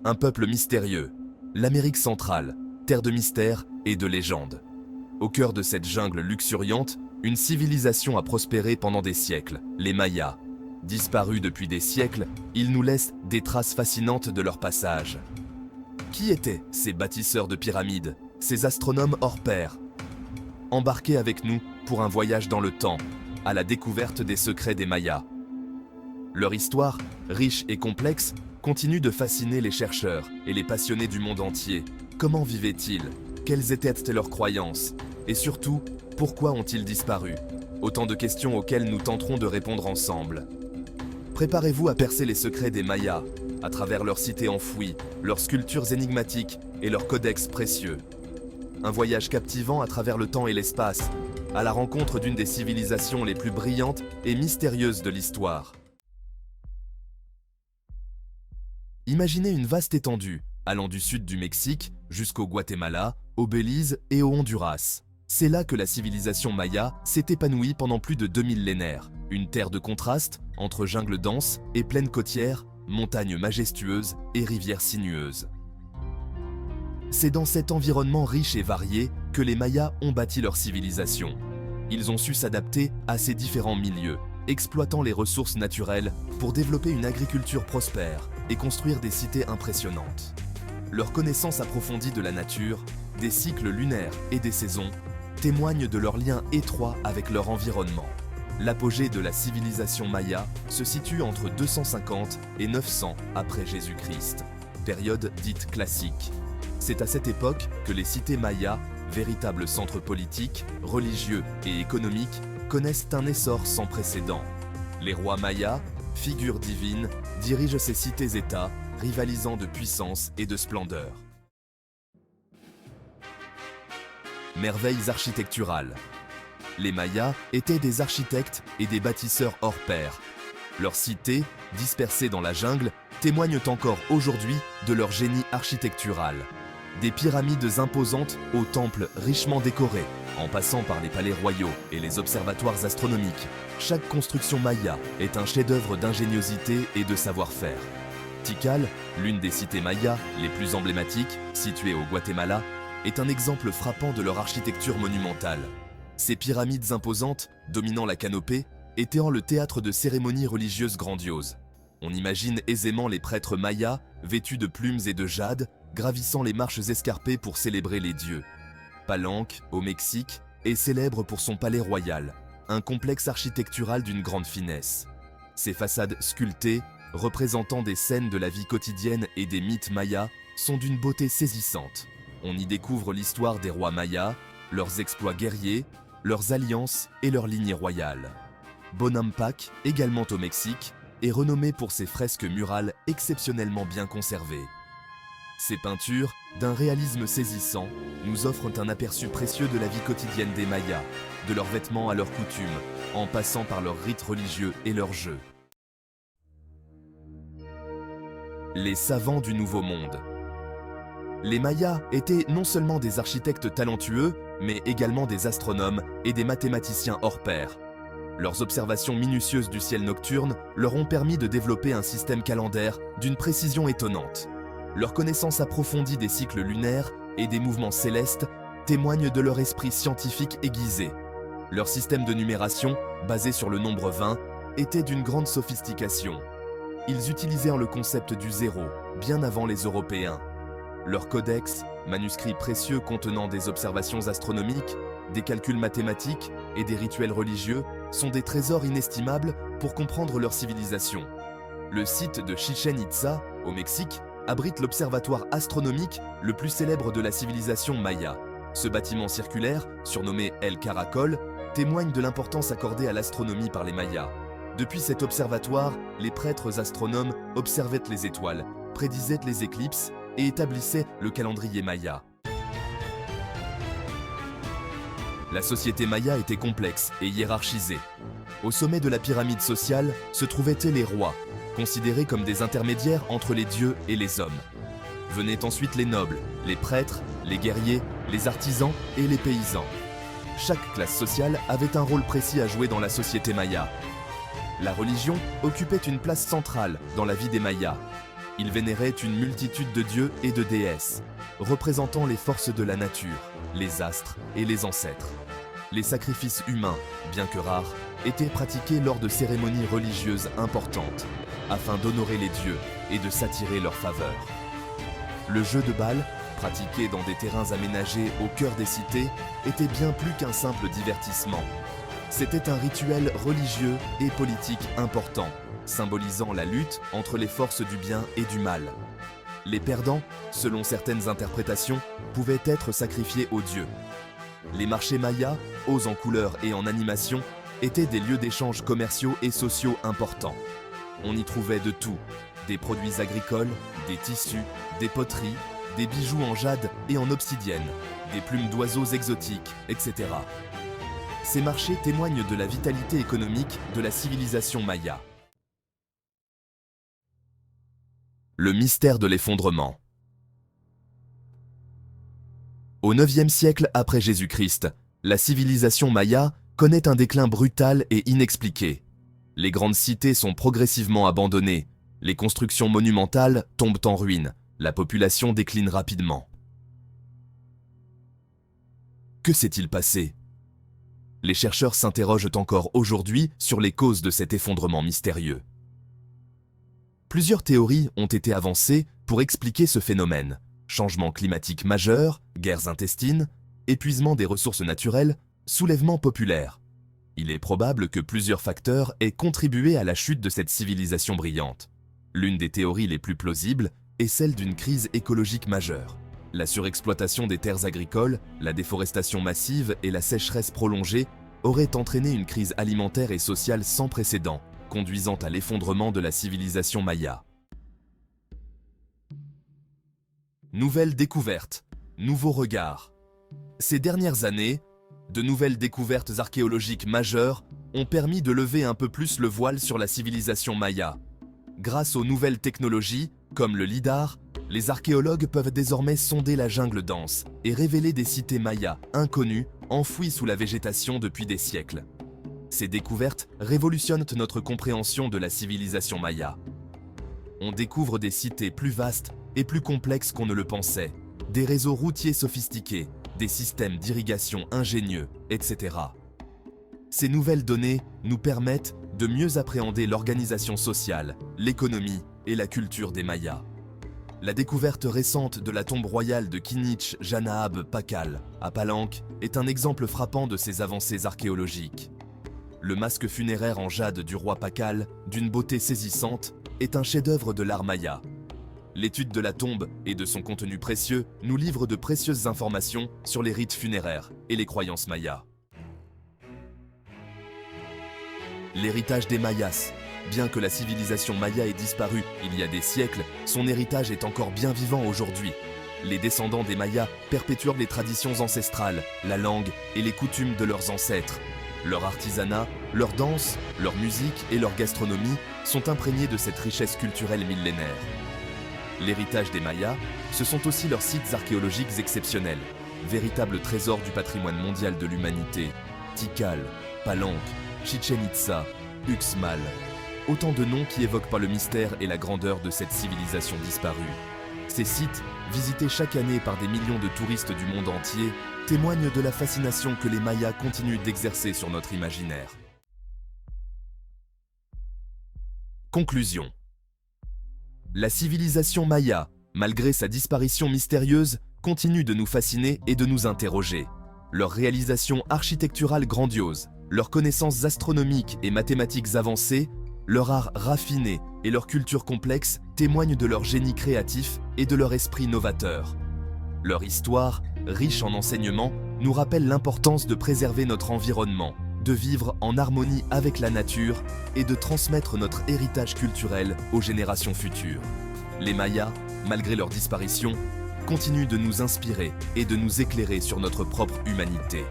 un peuple mystérieux, l'Amérique centrale, terre de mystère et de légendes. Au cœur de cette jungle luxuriante, une civilisation a prospéré pendant des siècles, les Mayas. Disparus depuis des siècles, ils nous laissent des traces fascinantes de leur passage. Qui étaient ces bâtisseurs de pyramides, ces astronomes hors pair? Embarquez avec nous pour un voyage dans le temps, à la découverte des secrets des Mayas. Leur histoire, riche et complexe, continue de fasciner les chercheurs et les passionnés du monde entier. Comment vivaient-ils? Quelles étaient leurs croyances? Et surtout, pourquoi ont-ils disparu? Autant de questions auxquelles nous tenterons de répondre ensemble. Préparez-vous à percer les secrets des Mayas, à travers leurs cités enfouies, leurs sculptures énigmatiques et leurs codex précieux. Un voyage captivant à travers le temps et l'espace, à la rencontre d'une des civilisations les plus brillantes et mystérieuses de l'histoire. Imaginez une vaste étendue, allant du sud du Mexique jusqu'au Guatemala, au Belize et au Honduras. C'est là que la civilisation maya s'est épanouie pendant plus de 2 millénaires. Une terre de contraste entre jungle dense et plaines côtières, montagnes majestueuses et rivières sinueuses. C'est dans cet environnement riche et varié que les Mayas ont bâti leur civilisation. Ils ont su s'adapter à ces différents milieux, exploitant les ressources naturelles pour développer une agriculture prospère et construire des cités impressionnantes. Leur connaissance approfondie de la nature, des cycles lunaires et des saisons témoignent de leur lien étroit avec leur environnement. L'apogée de la civilisation maya se situe entre 250 et 900 après Jésus-Christ, période dite classique. C'est à cette époque que les cités mayas, véritables centres politiques, religieux et économiques, connaissent un essor sans précédent. Les rois mayas, figures divines, dirigent ces cités-États, rivalisant de puissance et de splendeur. Merveilles architecturales. Les Mayas étaient des architectes et des bâtisseurs hors pair. Leurs cités, dispersées dans la jungle, témoignent encore aujourd'hui de leur génie architectural. Des pyramides imposantes aux temples richement décorés, en passant par les palais royaux et les observatoires astronomiques, chaque construction maya est un chef-d'œuvre d'ingéniosité et de savoir-faire. Tikal, l'une des cités mayas les plus emblématiques, située au Guatemala, est un exemple frappant de leur architecture monumentale. Ces pyramides imposantes, dominant la canopée, étaient le théâtre de cérémonies religieuses grandioses. On imagine aisément les prêtres mayas, vêtus de plumes et de jade, gravissant les marches escarpées pour célébrer les dieux. Palenque, au Mexique, est célèbre pour son palais royal, un complexe architectural d'une grande finesse. Ses façades sculptées, représentant des scènes de la vie quotidienne et des mythes mayas, sont d'une beauté saisissante. On y découvre l'histoire des rois mayas, leurs exploits guerriers, leurs alliances et leurs lignées royales. Bonampak, également au Mexique, est renommé pour ses fresques murales exceptionnellement bien conservées. Ces peintures, d'un réalisme saisissant, nous offrent un aperçu précieux de la vie quotidienne des Mayas, de leurs vêtements à leurs coutumes, en passant par leurs rites religieux et leurs jeux. Les savants du Nouveau Monde. Les Mayas étaient non seulement des architectes talentueux, mais également des astronomes et des mathématiciens hors pair. Leurs observations minutieuses du ciel nocturne leur ont permis de développer un système calendaire d'une précision étonnante. Leur connaissance approfondie des cycles lunaires et des mouvements célestes témoigne de leur esprit scientifique aiguisé. Leur système de numération, basé sur le nombre 20, était d'une grande sophistication. Ils utilisèrent le concept du zéro, bien avant les Européens. Leur codex, manuscrits précieux contenant des observations astronomiques, des calculs mathématiques et des rituels religieux, sont des trésors inestimables pour comprendre leur civilisation. Le site de Chichén Itzá, au Mexique, abrite l'observatoire astronomique le plus célèbre de la civilisation maya. Ce bâtiment circulaire, surnommé El Caracol, témoigne de l'importance accordée à l'astronomie par les Mayas. Depuis cet observatoire, les prêtres astronomes observaient les étoiles, prédisaient les éclipses et établissaient le calendrier maya. La société maya était complexe et hiérarchisée. Au sommet de la pyramide sociale se trouvaient les rois, considérés comme des intermédiaires entre les dieux et les hommes. Venaient ensuite les nobles, les prêtres, les guerriers, les artisans et les paysans. Chaque classe sociale avait un rôle précis à jouer dans la société maya. La religion occupait une place centrale dans la vie des Mayas. Ils vénéraient une multitude de dieux et de déesses, représentant les forces de la nature, les astres et les ancêtres. Les sacrifices humains, bien que rares, étaient pratiqués lors de cérémonies religieuses importantes, afin d'honorer les dieux et de s'attirer leur faveur. Le jeu de balle, pratiqué dans des terrains aménagés au cœur des cités, était bien plus qu'un simple divertissement. C'était un rituel religieux et politique important, symbolisant la lutte entre les forces du bien et du mal. Les perdants, selon certaines interprétations, pouvaient être sacrifiés aux dieux. Les marchés mayas, hauts en couleurs et en animation, étaient des lieux d'échanges commerciaux et sociaux importants. On y trouvait de tout, des produits agricoles, des tissus, des poteries, des bijoux en jade et en obsidienne, des plumes d'oiseaux exotiques, etc. Ces marchés témoignent de la vitalité économique de la civilisation maya. Le mystère de l'effondrement. Au IXe siècle après Jésus-Christ, la civilisation maya connaît un déclin brutal et inexpliqué. Les grandes cités sont progressivement abandonnées, les constructions monumentales tombent en ruine, la population décline rapidement. Que s'est-il passé? Les chercheurs s'interrogent encore aujourd'hui sur les causes de cet effondrement mystérieux. Plusieurs théories ont été avancées pour expliquer ce phénomène. Changement climatique majeur, guerres intestines, épuisement des ressources naturelles, soulèvement populaire. Il est probable que plusieurs facteurs aient contribué à la chute de cette civilisation brillante. L'une des théories les plus plausibles est celle d'une crise écologique majeure. La surexploitation des terres agricoles, la déforestation massive et la sécheresse prolongée auraient entraîné une crise alimentaire et sociale sans précédent, conduisant à l'effondrement de la civilisation maya. Nouvelles découvertes, nouveaux regards. Ces dernières années, de nouvelles découvertes archéologiques majeures ont permis de lever un peu plus le voile sur la civilisation maya. Grâce aux nouvelles technologies, comme le lidar, les archéologues peuvent désormais sonder la jungle dense et révéler des cités mayas inconnues, enfouies sous la végétation depuis des siècles. Ces découvertes révolutionnent notre compréhension de la civilisation maya. On découvre des cités plus vastes et plus complexes qu'on ne le pensait, des réseaux routiers sophistiqués, des systèmes d'irrigation ingénieux, etc. Ces nouvelles données nous permettent de mieux appréhender l'organisation sociale, l'économie et la culture des Mayas. La découverte récente de la tombe royale de Kinich Janahab Pakal, à Palenque, est un exemple frappant de ces avancées archéologiques. Le masque funéraire en jade du roi Pakal, d'une beauté saisissante, est un chef-d'œuvre de l'art maya. L'étude de la tombe et de son contenu précieux nous livre de précieuses informations sur les rites funéraires et les croyances mayas. L'héritage des Mayas. Bien que la civilisation maya ait disparu il y a des siècles, son héritage est encore bien vivant aujourd'hui. Les descendants des Mayas perpétuent les traditions ancestrales, la langue et les coutumes de leurs ancêtres. Leur artisanat, leur danse, leur musique et leur gastronomie sont imprégnés de cette richesse culturelle millénaire. L'héritage des Mayas, ce sont aussi leurs sites archéologiques exceptionnels, véritables trésors du patrimoine mondial de l'humanité. Tikal, Palenque, Chichen Itza, Uxmal. Autant de noms qui évoquent par le mystère et la grandeur de cette civilisation disparue. Ces sites, visités chaque année par des millions de touristes du monde entier, témoignent de la fascination que les Mayas continuent d'exercer sur notre imaginaire. Conclusion. La civilisation maya, malgré sa disparition mystérieuse, continue de nous fasciner et de nous interroger. Leurs réalisations architecturales grandioses, leurs connaissances astronomiques et mathématiques avancées, leur art raffiné et leur culture complexe témoignent de leur génie créatif et de leur esprit novateur. Leur histoire, riche en enseignements, nous rappelle l'importance de préserver notre environnement, de vivre en harmonie avec la nature et de transmettre notre héritage culturel aux générations futures. Les Mayas, malgré leur disparition, continuent de nous inspirer et de nous éclairer sur notre propre humanité.